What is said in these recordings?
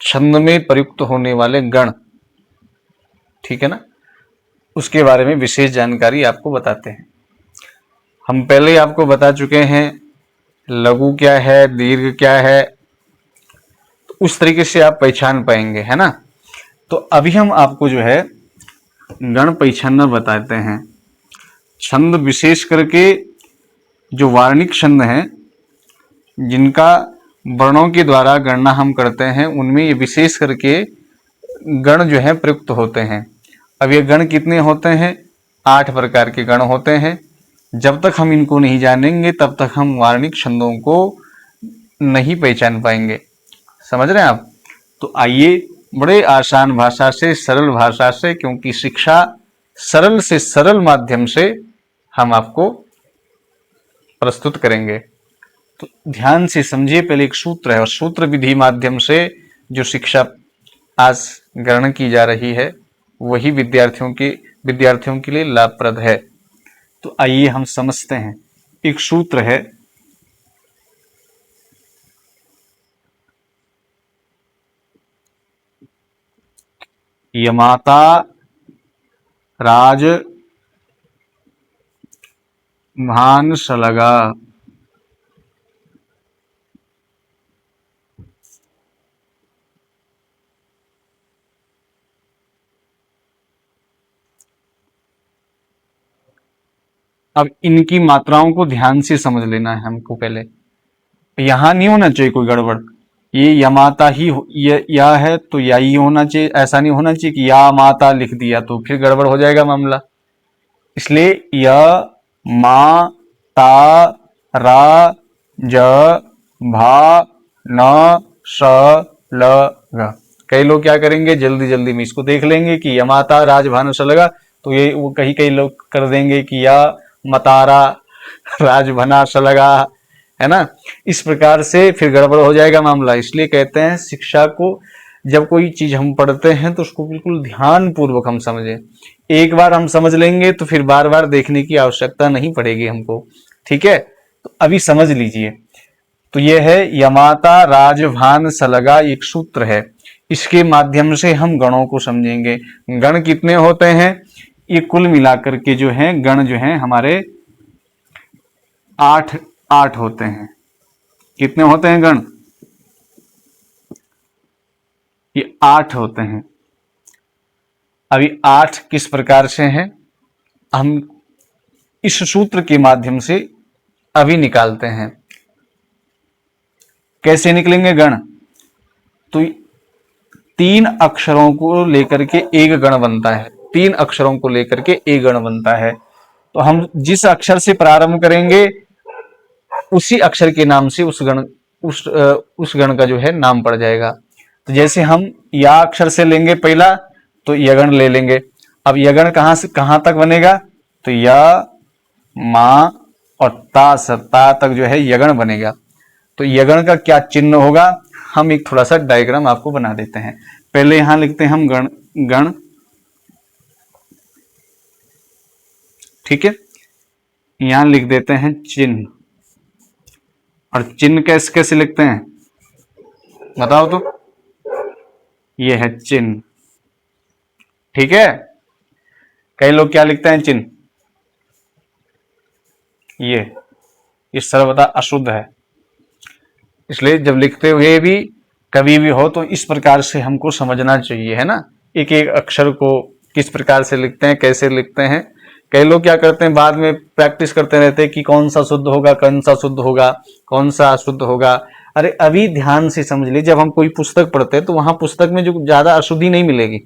छंद में प्रयुक्त होने वाले गण, ठीक है ना, उसके बारे में विशेष जानकारी आपको बताते हैं। हम पहले आपको बता चुके हैं लघु क्या है, दीर्घ क्या है, तो उस तरीके से आप पहचान पाएंगे, है ना। तो अभी हम आपको जो है गण पहचानना बताते हैं। छंद विशेष करके जो वार्णिक छंद हैं, जिनका वर्णों के द्वारा गणना हम करते हैं, उनमें ये विशेष करके गण जो है प्रयुक्त होते हैं। अब ये गण कितने होते हैं? 8 प्रकार के गण होते हैं। जब तक हम इनको नहीं जानेंगे तब तक हम वार्णिक छंदों को नहीं पहचान पाएंगे। समझ रहे हैं आप? तो आइए बड़े आसान भाषा से, सरल भाषा से, क्योंकि शिक्षा सरल से सरल माध्यम से हम आपको प्रस्तुत करेंगे। तो ध्यान से समझिए। पहले एक सूत्र है और सूत्र विधि माध्यम से जो शिक्षा आज ग्रहण की जा रही है वही विद्यार्थियों के लिए लाभप्रद है। तो आइए हम समझते हैं। एक सूत्र है, यमाता राज भान सलगा। अब इनकी मात्राओं को ध्यान से समझ लेना है हमको। पहले यहां नहीं होना चाहिए कोई गड़बड़। ये यमाता ही या है तो या ही होना चाहिए। ऐसा नहीं होना चाहिए कि या माता लिख दिया तो फिर गड़बड़ हो जाएगा मामला। इसलिए य मा ता रा ज भा न स ल ग। कई लोग क्या करेंगे, जल्दी जल्दी में इसको देख लेंगे कि यमाता राजभान स लगा, तो ये वो कई लोग कर देंगे कि या मतारा राजभना स लगा, है ना। इस प्रकार से फिर गड़बड़ हो जाएगा मामला। इसलिए कहते हैं शिक्षा को जब कोई चीज हम पढ़ते हैं तो उसको बिल्कुल ध्यान पूर्वक हम समझें। एक बार हम समझ लेंगे तो फिर बार बार देखने की आवश्यकता नहीं पड़ेगी हमको, ठीक है। तो अभी समझ लीजिए। तो यह है यमाता राजभान सलगा, एक सूत्र है। इसके माध्यम से हम गणों को समझेंगे। गण कितने होते हैं? ये कुल मिलाकर के जो है गण जो है हमारे 8 होते हैं। कितने होते हैं गण? ये 8 होते हैं। अभी 8 किस प्रकार से हैं हम इस सूत्र के माध्यम से अभी निकालते हैं। कैसे निकलेंगे गण? तो 3 अक्षरों को लेकर के एक गण बनता है। 3 अक्षरों को लेकर के एक गण बनता है। तो हम जिस अक्षर से प्रारंभ करेंगे उसी अक्षर के नाम से उस गण का जो है नाम पड़ जाएगा। तो जैसे हम या अक्षर से लेंगे पहला, तो यगण ले लेंगे। अब यगण कहां से कहां तक बनेगा? तो या मा और ता तक जो है यगण बनेगा। तो यगण का क्या चिन्ह होगा? हम एक थोड़ा सा डायग्राम आपको बना देते हैं। पहले यहां लिखते हैं हम गण, ठीक है। यहां लिख देते हैं चिन्ह। और चिन्ह कैसे कैसे लिखते हैं बताओ तो? ये है चिन्ह, ठीक है। कई लोग क्या लिखते हैं चिन्ह? ये सर्वदा अशुद्ध है। इसलिए जब लिखते हुए भी कभी भी हो तो इस प्रकार से हमको समझना चाहिए, है ना। एक एक अक्षर को किस प्रकार से लिखते हैं, कैसे लिखते हैं। कई लोग क्या करते हैं, बाद में प्रैक्टिस करते रहते हैं कि कौन सा शुद्ध होगा, कौन सा शुद्ध होगा, कौन सा अशुद्ध होगा। अरे अभी ध्यान से समझ लीजिए। जब हम कोई पुस्तक पढ़ते हैं तो वहां पुस्तक में जो ज्यादा अशुद्धि नहीं मिलेगी,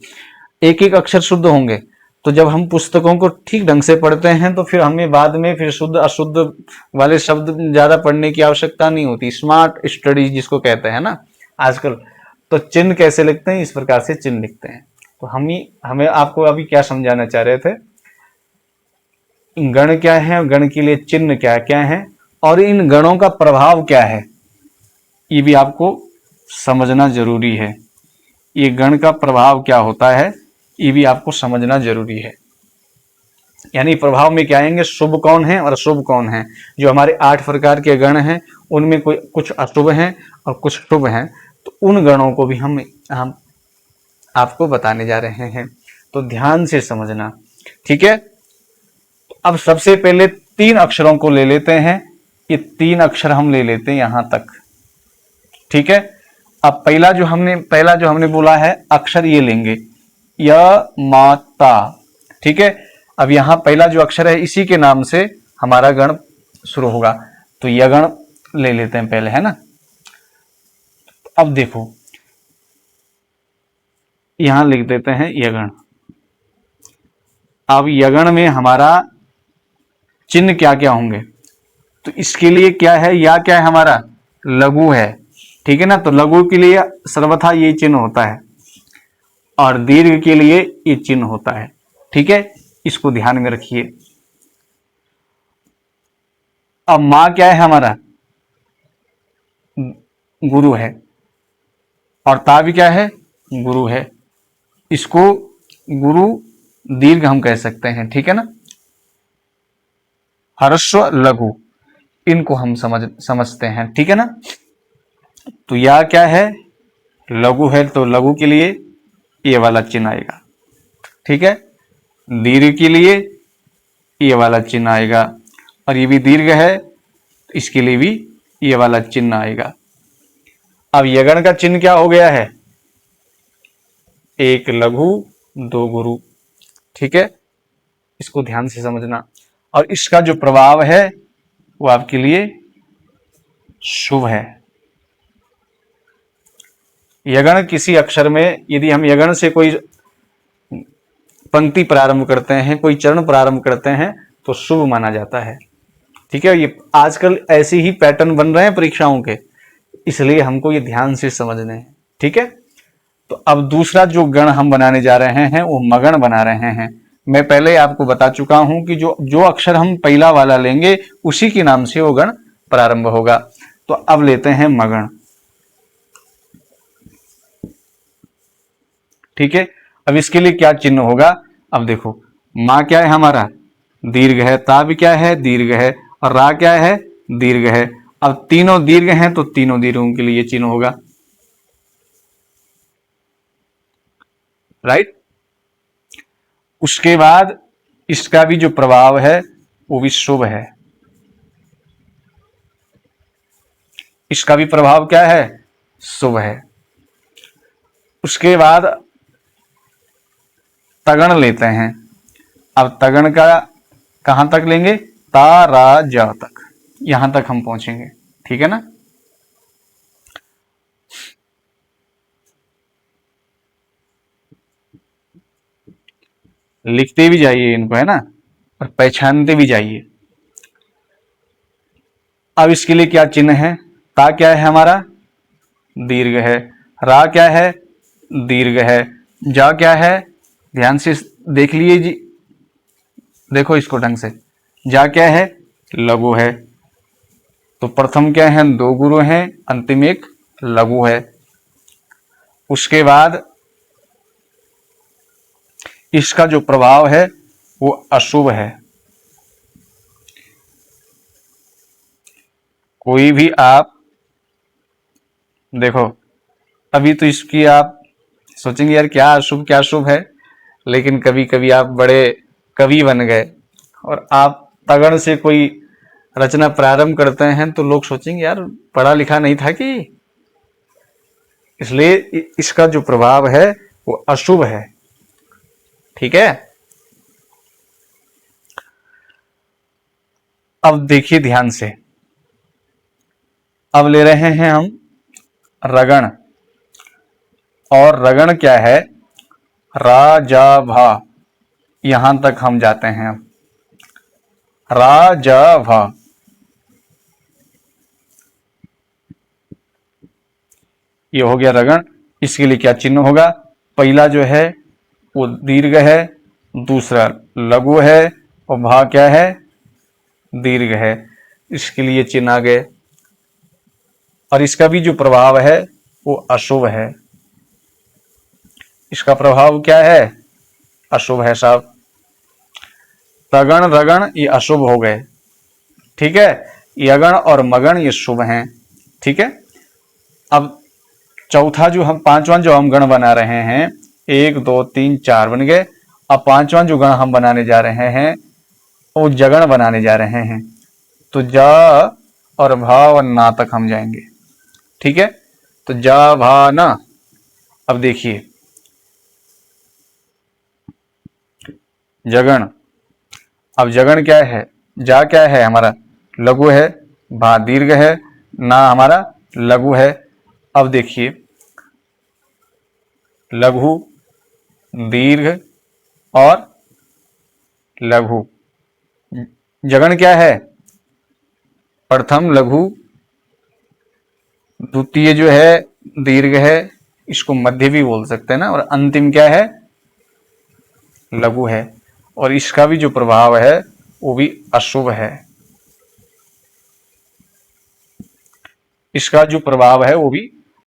एक एक अक्षर शुद्ध होंगे। तो जब हम पुस्तकों को ठीक ढंग से पढ़ते हैं तो फिर हमें बाद में फिर शुद्ध अशुद्ध वाले शब्द ज्यादा पढ़ने की आवश्यकता नहीं होती। स्मार्ट स्टडी जिसको कहते हैं ना आजकल। तो चिन्ह कैसे लिखते हैं? इस प्रकार से चिन्ह लिखते हैं। तो हमें आपको अभी क्या समझाना चाह रहे थे? गण क्या है, गण के लिए चिन्ह क्या क्या है, और इन गणों का प्रभाव क्या है, ये भी आपको समझना जरूरी है। ये गण का प्रभाव क्या होता है ये भी आपको समझना जरूरी है। यानी प्रभाव में क्या आएंगे, शुभ कौन है और अशुभ कौन है। जो हमारे 8 प्रकार के गण हैं उनमें कुछ अशुभ हैं और कुछ शुभ हैं। तो उन गणों को भी हम आपको बताने जा रहे हैं, तो ध्यान से समझना। ठीक है, अब सबसे पहले 3 अक्षरों को ले लेते हैं। ये 3 अक्षर हम ले लेते हैं यहां तक। ठीक है, अब पहला जो हमने बोला है अक्षर, ये लेंगे य मा ता। ठीक है, अब यहां पहला जो अक्षर है इसी के नाम से हमारा गण शुरू होगा, तो यह गण ले लेते हैं पहले, है ना। अब देखो यहां लिख देते हैं यगण। अब यगण में हमारा चिन्ह क्या क्या होंगे, तो इसके लिए क्या है, या क्या है हमारा लघु है। ठीक है ना, तो लघु के लिए सर्वथा ये चिन्ह होता है और दीर्घ के लिए ये चिन्ह होता है। ठीक है, इसको ध्यान में रखिए। अब मां क्या है हमारा, गुरु है, और ता भी क्या है, गुरु है। इसको गुरु दीर्घ हम कह सकते हैं। ठीक है ना, ह्रस्व लघु इनको हम समझते हैं। ठीक है ना, तो या क्या है, लघु है, तो लघु के लिए ये वाला चिन्ह आएगा। ठीक है, दीर्घ के लिए ये वाला चिन्ह आएगा, और ये भी दीर्घ है, इसके लिए भी ये वाला चिन्ह आएगा। अब यगण का चिन्ह क्या हो गया है, 1 लघु 2 गुरु। ठीक है, इसको ध्यान से समझना। और इसका जो प्रभाव है वो आपके लिए शुभ है। यगण किसी अक्षर में, यदि हम यगण से कोई पंक्ति प्रारंभ करते हैं, कोई चरण प्रारंभ करते हैं, तो शुभ माना जाता है। ठीक है, ये आजकल ऐसे ही पैटर्न बन रहे हैं परीक्षाओं के, इसलिए हमको ये ध्यान से समझने हैं। ठीक है, तो अब दूसरा जो गण हम बनाने जा रहे हैं वो मगण बना रहे हैं। मैं पहले आपको बता चुका हूं कि जो अक्षर हम पहला वाला लेंगे उसी के नाम से वो गण प्रारंभ होगा। तो अब लेते हैं मगण। ठीक है, अब इसके लिए क्या चिन्ह होगा, अब देखो मां क्या है हमारा, दीर्घ है, ता भी क्या है, दीर्घ है, और रा क्या है, दीर्घ है। अब तीनों दीर्घ हैं, तो तीनों दीर्घों के लिए चिन्ह होगा। राइट, उसके बाद इसका भी जो प्रभाव है वो भी शुभ है। इसका भी प्रभाव क्या है, शुभ है। उसके बाद तगण लेते हैं। अब तगण का कहां तक लेंगे, ता रा जा तक, यहां तक हम पहुंचेंगे। ठीक है ना, लिखते भी जाइए इनको, है ना, और पहचानते भी जाइए। अब इसके लिए क्या चिन्ह है, ता क्या है हमारा, दीर्घ है, रा क्या है, दीर्घ है, जा क्या है, ध्यान से देख लीजिए जी, देखो इसको ढंग से, जा क्या है, लघु है। तो प्रथम क्या है, 2 गुरु हैं, अंतिम एक लघु है। उसके बाद इसका जो प्रभाव है वो अशुभ है। कोई भी आप देखो, अभी तो इसकी आप सोचेंगे यार क्या अशुभ क्या शुभ है, लेकिन कभी कभी आप बड़े कवि बन गए और आप तगड़ से कोई रचना प्रारंभ करते हैं तो लोग सोचेंगे यार पढ़ा लिखा नहीं था कि, इसलिए इसका जो प्रभाव है वो अशुभ है। ठीक है, अब देखिए ध्यान से, अब ले रहे हैं हम रगण, और रगण क्या है, रा जा भा, यहां तक हम जाते हैं। अब रा जा भा, ये हो गया रगण। इसके लिए क्या चिन्ह होगा, पहला जो है वो दीर्घ है, दूसरा लघु है, और भा क्या है, दीर्घ है। इसके लिए चिन्ह आ गए, और इसका भी जो प्रभाव है वो अशुभ है। इसका प्रभाव क्या है, अशुभ है साहब। तगण रगण ये अशुभ हो गए। ठीक है, यगण और मगण ये शुभ हैं। ठीक है, अब चौथा जो हम पांचवा जो हम गण बना रहे हैं, 1 2 3 4 बन गए। अब पांचवा जो गण हम बनाने जा रहे हैं वो जगण बनाने जा रहे हैं। तो जा और भा और ना तक हम जाएंगे। ठीक है, तो जा भा ना। अब देखिए जगण, अब जगण क्या है, जा क्या है हमारा लघु है, भा दीर्घ है, ना हमारा लघु है। अब देखिए लघु, दीर्घ और लघु, जगण क्या है, प्रथम लघु, द्वितीय जो है दीर्घ है, इसको मध्य भी बोल सकते हैं ना, और अंतिम क्या है लघु है। और इसका भी जो प्रभाव है वो भी अशुभ है, इसका जो प्रभाव है वो भी